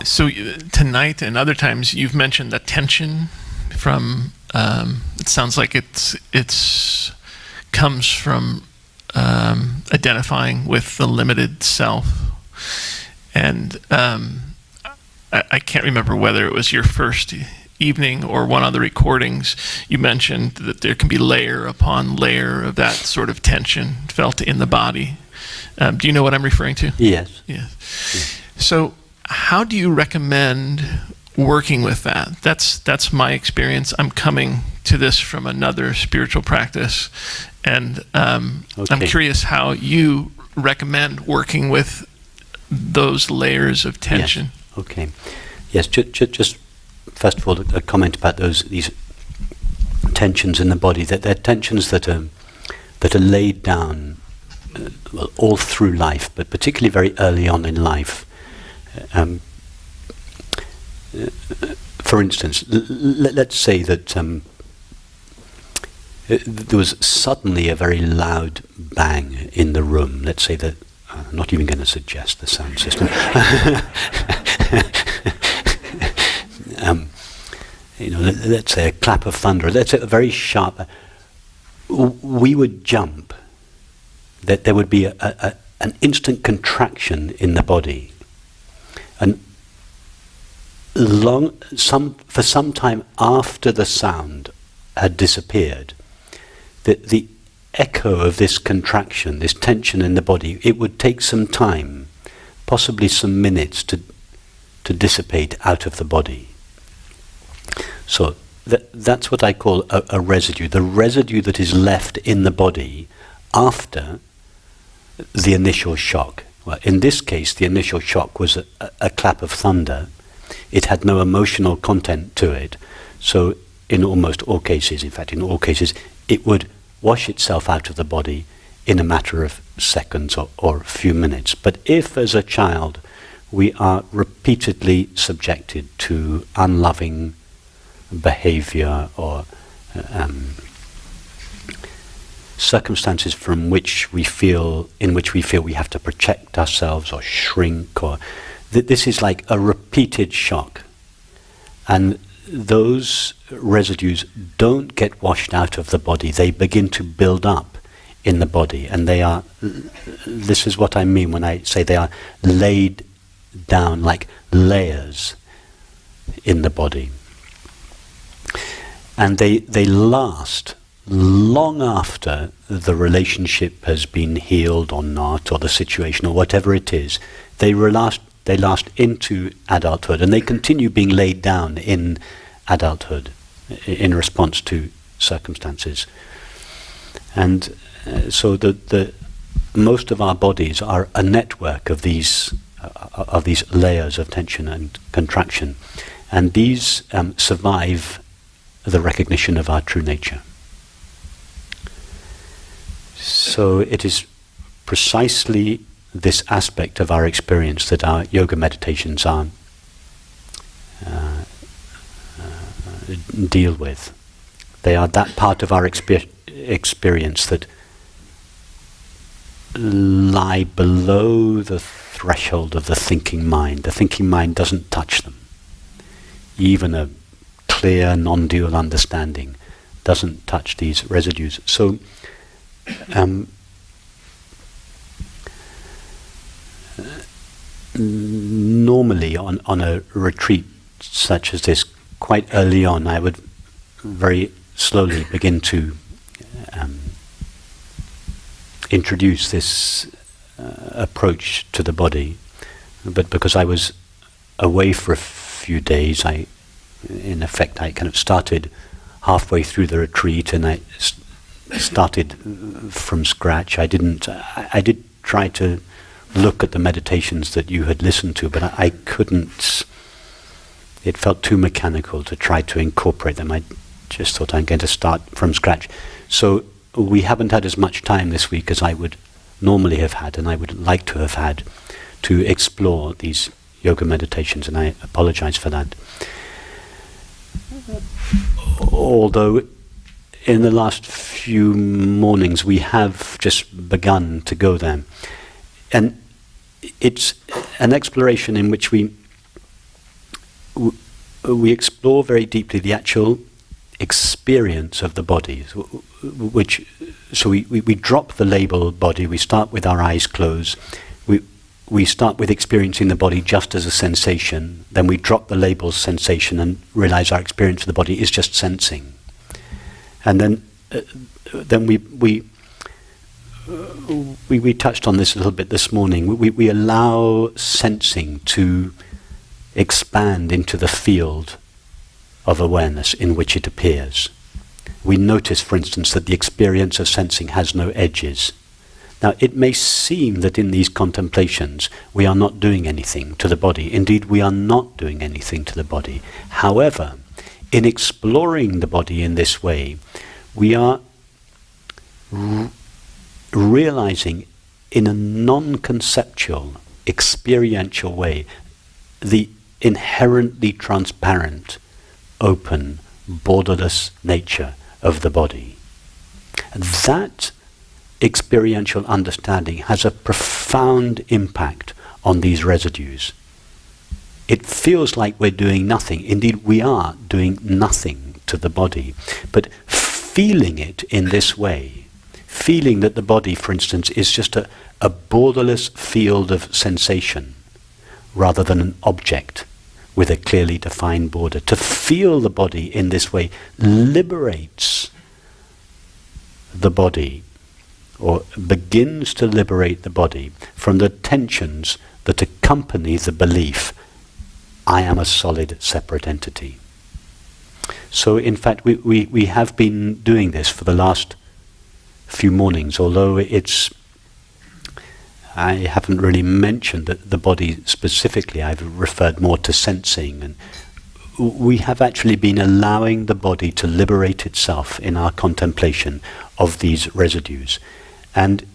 So tonight and other times you've mentioned the tension from. It sounds like it's comes from identifying with the limited self, and I can't remember whether it was your first evening or one of the recordings. You mentioned that there can be layer upon layer of that sort of tension felt in the body. Do you know what I'm referring to? Yes. Yes. So how do you recommend working with that? That's my experience. I'm coming to this from another spiritual practice, and I'm curious how you recommend working with those layers of tension. Yes. Okay. Yes. Just first of all, a comment about these tensions in the body. That they're tensions that are laid down all through life, but particularly very early on in life. For instance, let's say that there was suddenly a very loud bang in the room. Let's say that, I'm not even going to suggest the sound system. Let's say a clap of thunder. Let's say a very sharp. We would jump. That there would be an instant contraction in the body, and for some time after the sound had disappeared, the echo of this contraction, this tension in the body, it would take some time, possibly some minutes, to dissipate out of the body. So that's what I call a residue, the residue that is left in the body after the initial shock. Well, in this case, the initial shock was a clap of thunder. It had no emotional content to it. So in almost all cases, in fact in all cases, it would wash itself out of the body in a matter of seconds or a few minutes. But if as a child we are repeatedly subjected to unloving behavior or circumstances in which we feel we have to protect ourselves or shrink, or this is like a repeated shock, and those residues don't get washed out of the body. They begin to build up in the body, and this is what I mean when I say they are laid down like layers in the body, and they last long after the relationship has been healed or not, or the situation or whatever it is. They last into adulthood, and they continue being laid down in adulthood in response to circumstances. And so the most of our bodies are a network of these layers of tension and contraction, and these survive the recognition of our true nature. So it is precisely this aspect of our experience that our yoga meditations are deal with. They are that part of our experience that lie below the threshold of the thinking mind. The thinking mind doesn't touch them. Even a clear, non-dual understanding doesn't touch these residues. So normally on a retreat such as this, quite early on, I would very slowly begin to introduce this approach to the body. But because I was away for a few days, in effect I kind of started halfway through the retreat, and I started from scratch. I did try to look at the meditations that you had listened to, but I couldn't. It felt too mechanical to try to incorporate them. I just thought I'm going to start from scratch. So we haven't had as much time this week as I would normally have had, and I would like to have had, to explore these yoga meditations, and I apologize for that. Although in the last few mornings we have just begun to go there. And it's an exploration in which we explore very deeply the actual experience of the body, so we drop the label body. We start with our eyes closed. We start with experiencing the body just as a sensation. Then we drop the label sensation and realize our experience of the body is just sensing. And then we touched on this a little bit this morning. We allow sensing to expand into the field of awareness in which it appears. We notice, for instance, that the experience of sensing has no edges. Now, it may seem that in these contemplations we are not doing anything to the body. Indeed, we are not doing anything to the body. However, in exploring the body in this way, we are realizing in a non-conceptual, experiential way the inherently transparent, open, borderless nature of the body. That experiential understanding has a profound impact on these residues. It feels like we're doing nothing. Indeed, we are doing nothing to the body. But feeling it in this way, feeling that the body, for instance, is just a borderless field of sensation rather than an object with a clearly defined border. To feel the body in this way liberates the body, or begins to liberate the body from the tensions that accompany the belief, I am a solid, separate entity. So in fact, we have been doing this for the last few mornings, although I haven't really mentioned the body specifically. I've referred more to sensing, and we have actually been allowing the body to liberate itself in our contemplation of these residues. And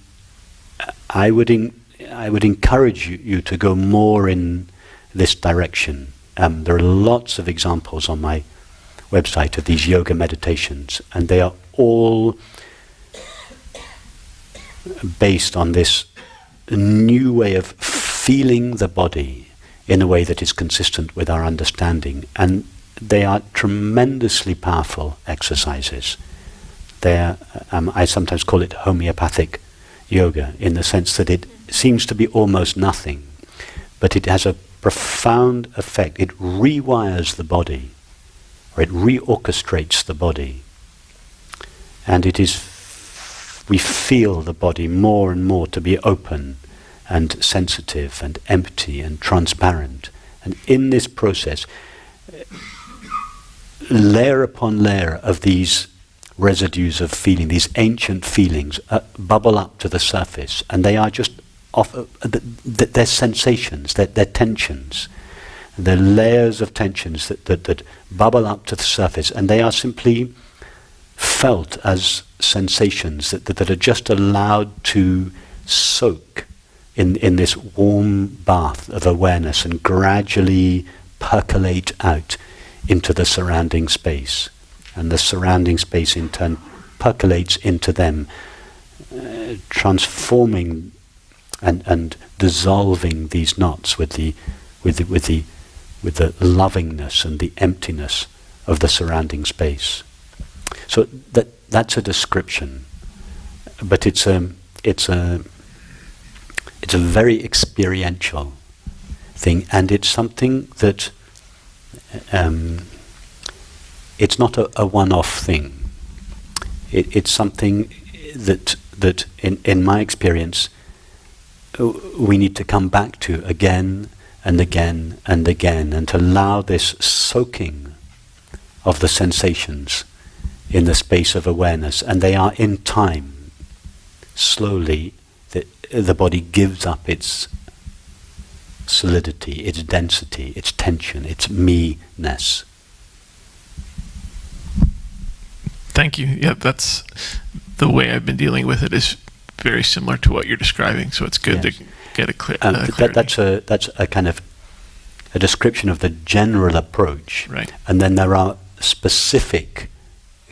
I would encourage you to go more in this direction. There are lots of examples on my website of these yoga meditations, and they are all based on this new way of feeling the body in a way that is consistent with our understanding. And they are tremendously powerful exercises. I sometimes call it homeopathic yoga, in the sense that it seems to be almost nothing, but it has a profound effect. It rewires the body, or it reorchestrates the body, and we feel the body more and more to be open and sensitive and empty and transparent. And in this process, layer upon layer of these residues of feeling, these ancient feelings, bubble up to the surface, and they are just they're sensations, they're tensions. They're layers of tensions that bubble up to the surface, and they are simply felt as sensations that are just allowed to soak in this warm bath of awareness and gradually percolate out into the surrounding space. And the surrounding space in turn percolates into them, transforming and dissolving these knots with the lovingness and the emptiness of the surrounding space. So that's a description, but it's a very experiential thing, and it's something that it's not a one-off thing. It's something that in my experience we need to come back to again and again and again, and to allow this soaking of the sensations in the space of awareness. And they are, in time, slowly, the body gives up its solidity, its density, its tension, its me-ness. Thank you. Yeah, that's the way I've been dealing with it, is very similar to what you're describing. So it's good to get a clarity. That's a kind of a description of the general approach. Right. And then there are specific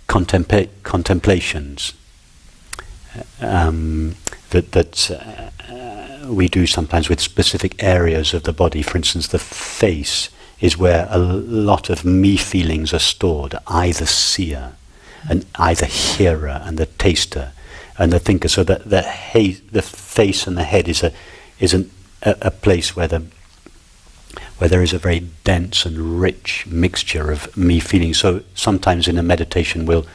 contemplations we do sometimes with specific areas of the body. For instance, the face is where a lot of me feelings are stored, I the seer, and I the hearer, and the taster, and the thinker. So that the face and the head is a place where there is a very dense and rich mixture of me feelings. So sometimes in a meditation we'll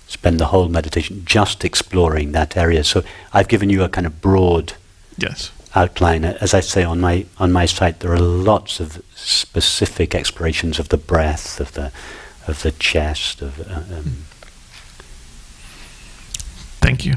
spend the whole meditation just exploring that area. So I've given you a kind of broad Yes. outline. As I say on my site, there are lots of specific explorations of the breath, of the chest. Thank you.